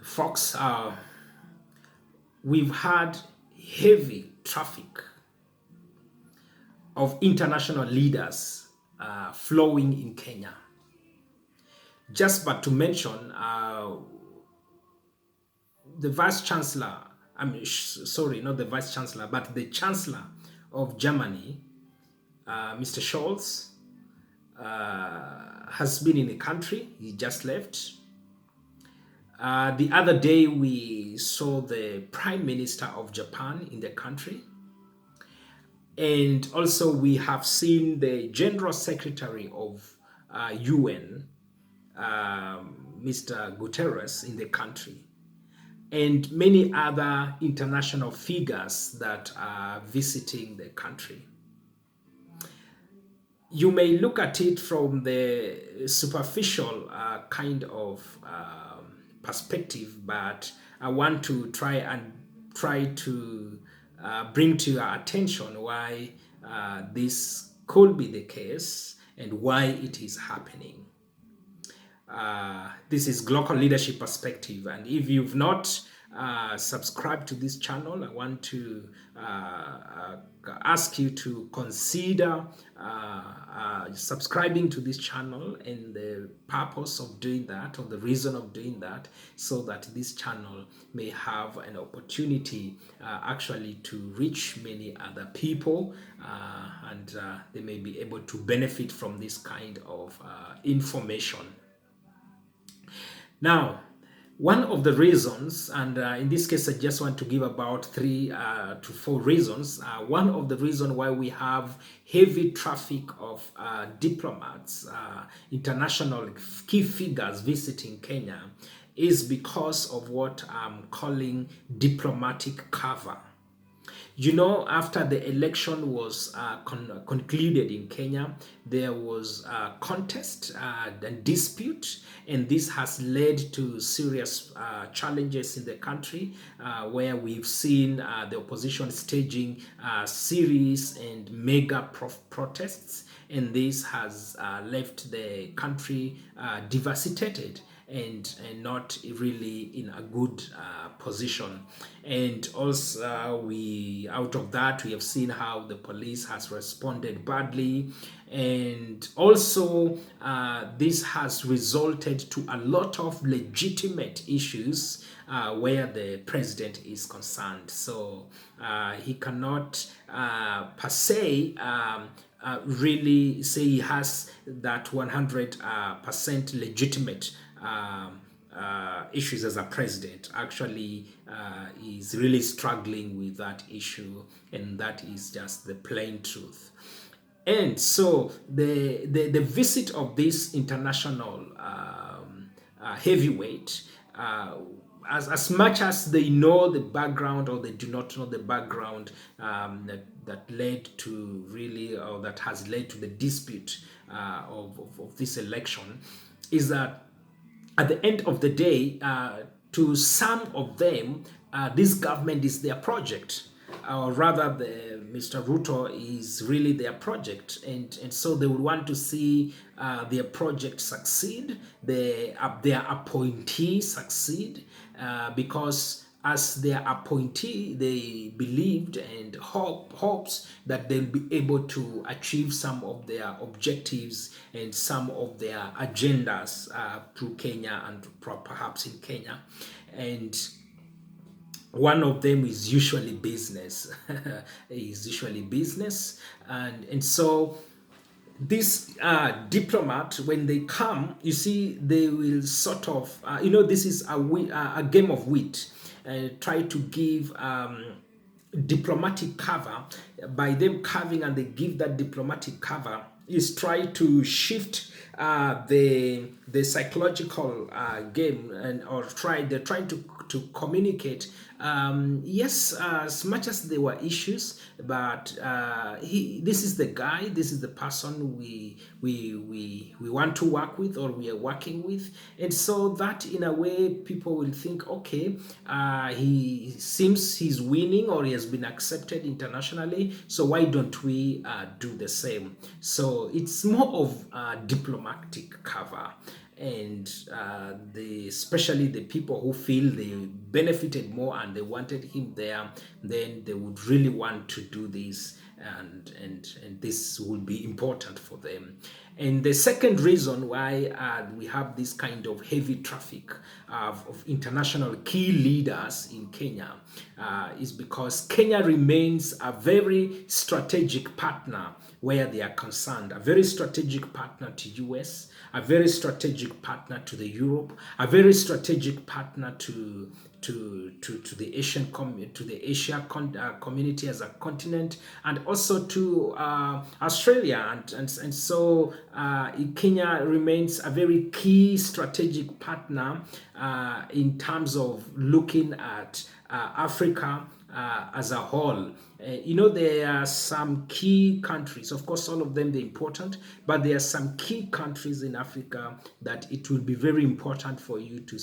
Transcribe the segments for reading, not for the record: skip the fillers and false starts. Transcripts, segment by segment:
Folks, we've had heavy traffic of international leaders flowing in Kenya. Just but to mention, the Vice Chancellor, sorry, not the Vice Chancellor, but the Chancellor of Germany, Mr. Scholz, has been in the country. He just left. The other day, we saw the Prime Minister of Japan in the country. And also, we have seen the General Secretary of UN, Mr. Guterres, in the country, and many other international figures that are visiting the country. You may look at it from the superficial kind of perspective, but I want to try to bring to your attention why this could be the case and why it is happening. This is Global Leadership Perspective, and if you've not subscribed to this channel, I want to ask you to consider subscribing to this channel, and the purpose of doing that, or the reason of doing that, so that this channel may have an opportunity actually to reach many other people, and they may be able to benefit from this kind of information. Now, one of the reasons, and in this case, I just want to give about 3 to 4 reasons. One of the reasons why we have heavy traffic of diplomats, international key figures visiting Kenya, is because of what I'm calling diplomatic cover. You know, after the election was concluded in Kenya, there was a contest and dispute, and this has led to serious challenges in the country, where we've seen the opposition staging series and mega protests, and this has left the country devastated and not really in a good position. And also out of that, we have seen how the police has responded badly, and also this has resulted to a lot of legitimate issues where the president is concerned. So he cannot per se really say he has that 100% legitimate issues as a president. Actually, is really struggling with that issue, and that is just the plain truth. And so the visit of this international heavyweight, as much as they know the background or they do not know the background that led to really, or that has led to the dispute of this election, is that at the end of the day, to some of them, this government is their project, or rather, Mr. Ruto is really their project, and so they would want to see their project succeed, their appointee succeed, because as their appointee, they believed and hopes that they'll be able to achieve some of their objectives and some of their agendas through Kenya and perhaps in Kenya. And one of them is usually business. Is usually business, and so this diplomat, when they come, you see, they will sort of, this is a game of wit. Try to give diplomatic cover. By them coming and they give that diplomatic cover, is try to shift the psychological game, and they're trying to communicate. Yes, as much as there were issues, but this is the guy, this is the person we want to work with, or we are working with, and so that in a way people will think, okay, he seems he's winning, or he has been accepted internationally, so why don't we do the same? So it's more of diplomatic cover. and especially the people who feel they benefited more and they wanted him there, then they would really want to do this, and this will be important for them. And the second reason why we have this kind of heavy traffic of international key leaders in Kenya is because Kenya remains a very strategic partner where they are concerned, a very strategic partner to US, a very strategic partner to the Europe, a very strategic partner to the to the Asia community as a continent, and also to Australia, and so Kenya remains a very key strategic partner in terms of looking at Africa as a whole. There are some key countries, of course, all of them they're important, but there are some key countries in Africa that it will be very important for you to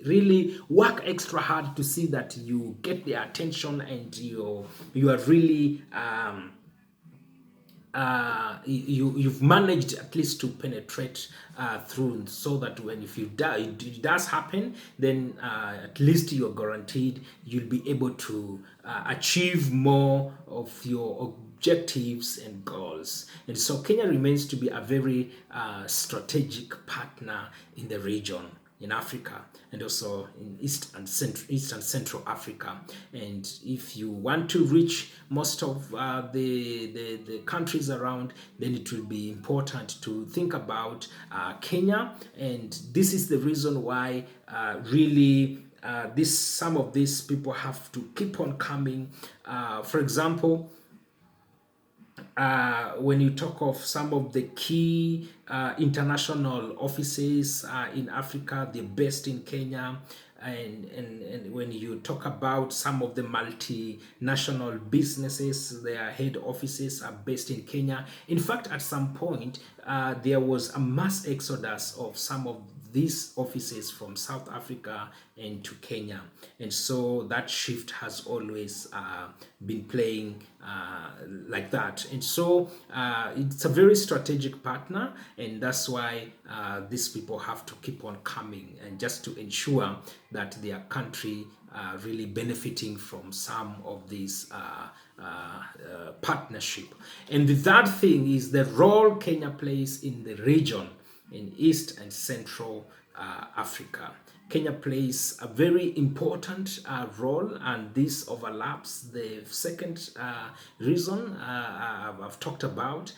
really work extra hard to see that you get their attention, and you are really you've managed at least to penetrate through, so that when if it does happen, then at least you're guaranteed you'll be able to achieve more of your objectives and goals. And so Kenya remains to be a very strategic partner in the region, in Africa, and also in East and Central Africa. And if you want to reach most of the countries around, then it will be important to think about Kenya. And this is the reason why really some of these people have to keep on coming. For example, when you talk of some of the key international offices in Africa, they're based in Kenya. And when you talk about some of the multinational businesses, their head offices are based in Kenya. In fact, at some point, there was a mass exodus of some of these offices from South Africa into Kenya. And so that shift has always been playing like that. And so it's a very strategic partner, and that's why these people have to keep on coming, and just to ensure that their country really benefiting from some of these partnership. And the third thing is the role Kenya plays in the region, in East and Central Africa. Kenya plays a very important role, and this overlaps the second reason I've talked about.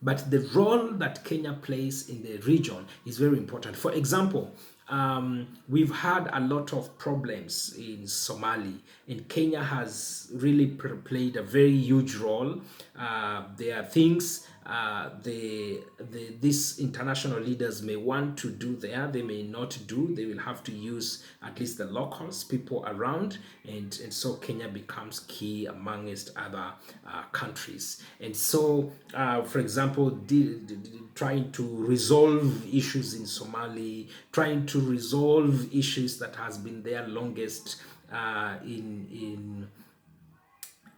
But the role that Kenya plays in the region is very important. For example, we've had a lot of problems in Somali, and Kenya has really played a very huge role. There are things these international leaders may want to do there, they may not do. They will have to use at least the locals, people around, and so Kenya becomes key amongst other countries. And so, for example, trying to resolve issues in Somali, trying to resolve issues that has been there longest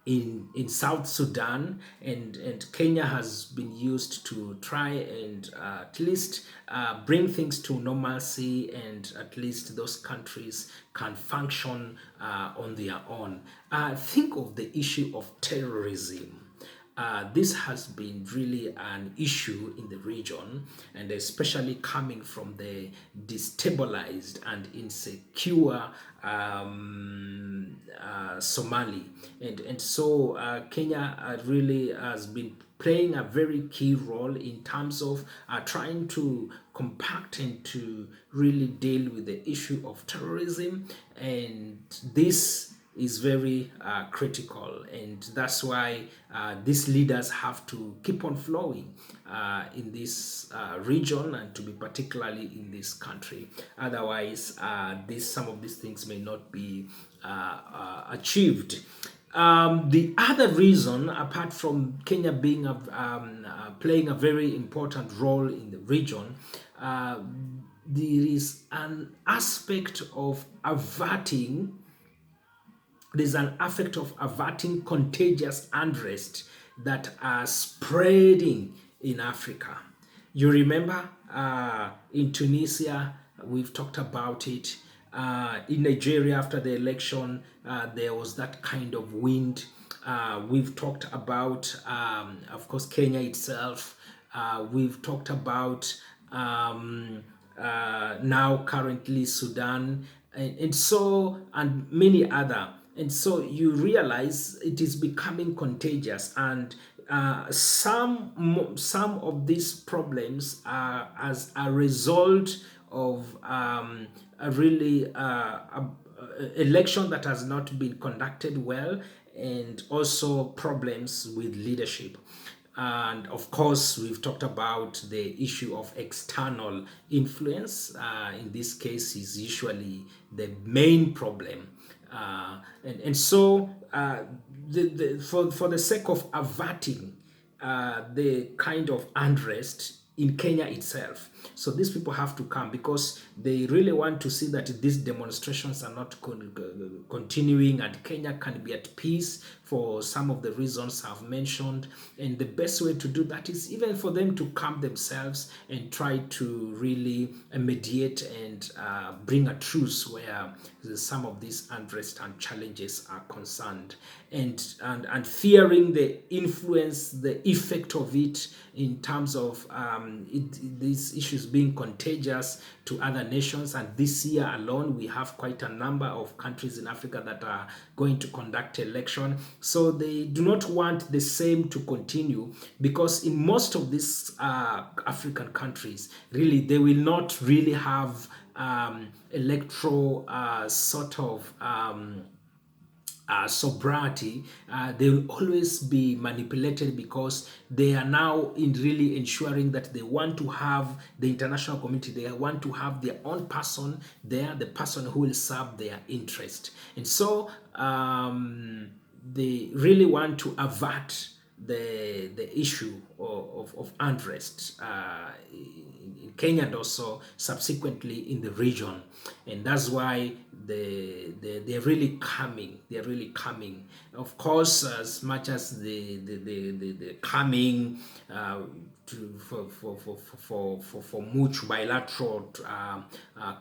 in South Sudan, and Kenya has been used to try and at least bring things to normalcy, and at least those countries can function on their own. Think of the issue of terrorism. This has been really an issue in the region, and especially coming from the destabilized and insecure Somali. And so Kenya really has been playing a very key role in terms of trying to compact and to really deal with the issue of terrorism. And this is very critical, and that's why these leaders have to keep on flowing in this region, and to be particularly in this country. Otherwise, some of these things may not be achieved. The other reason, apart from Kenya being playing a very important role in the region, there is an aspect of averting there's an aspect of averting contagious unrest that are spreading in Africa. You remember in Tunisia, we've talked about it. In Nigeria, after the election, there was that kind of wind. We've talked about, of course, Kenya itself. We've talked about now currently Sudan, and many other. And so you realize it is becoming contagious, and some of these problems are as a result of a really election that has not been conducted well, and also problems with leadership. And of course, we've talked about the issue of external influence. In this case, is usually the main problem. And so, for the sake of averting the kind of unrest in Kenya itself. So these people have to come because they really want to see that these demonstrations are not continuing, and Kenya can be at peace for some of the reasons I've mentioned. And the best way to do that is even for them to calm themselves and try to really mediate and bring a truce where some of these unrest and challenges are concerned, and fearing the influence, the effect of it in terms of these issues being contagious to other nations. And this year alone, we have quite a number of countries in Africa that are going to conduct election. So they do not want the same to continue, because in most of these African countries, really, they will not really have electoral sort of sobriety. They will always be manipulated, because they are now in really ensuring that they want to have the international community, they want to have their own person there, the person who will serve their interest. And so they really want to avert the issue of unrest in Kenya, and also subsequently in the region. And that's why they're really coming. They're really coming. Of course, as much as the coming for much bilateral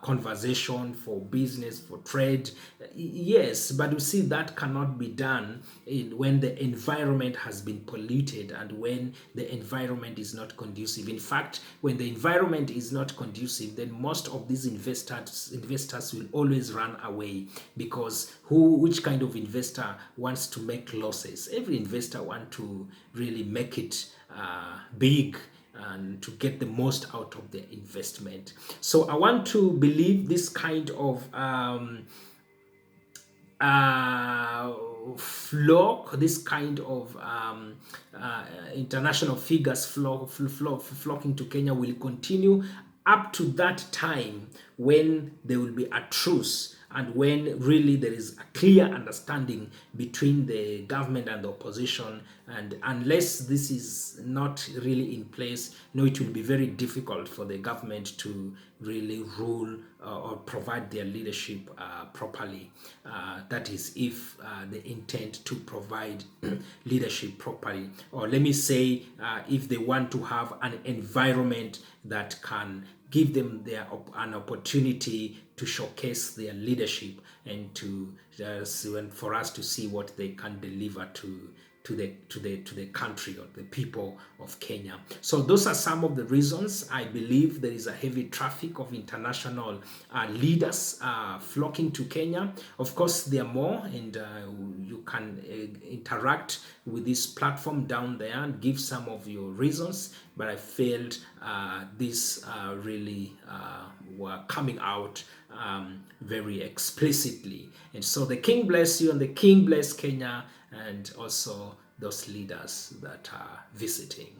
conversation, for business, for trade. Yes, but you see, that cannot be done when the environment has been polluted, and when the environment is not conducive. In fact, when the environment is not conducive, then most of these investors will always run away, because which kind of investor wants to make losses? Every investor wants to really make it big, and to get the most out of the investment. So I want to believe this kind of flock, this kind of international figures flocking to Kenya will continue up to that time when there will be a truce, and when really there is a clear understanding between the government and the opposition. And unless this is not really in place, no, it will be very difficult for the government to really rule or provide their leadership properly. That is, if they intend to provide leadership properly, or let me say, if they want to have an environment that can give them an opportunity to showcase their leadership, and for us to see what they can deliver to the country, or the people of Kenya. So those are some of the reasons I believe there is a heavy traffic of international leaders flocking to Kenya. Of course, there are more, and you can interact with this platform down there and give some of your reasons. But I felt these really were coming out very explicitly. And so the King bless you, and the King bless Kenya, and also those leaders that are visiting.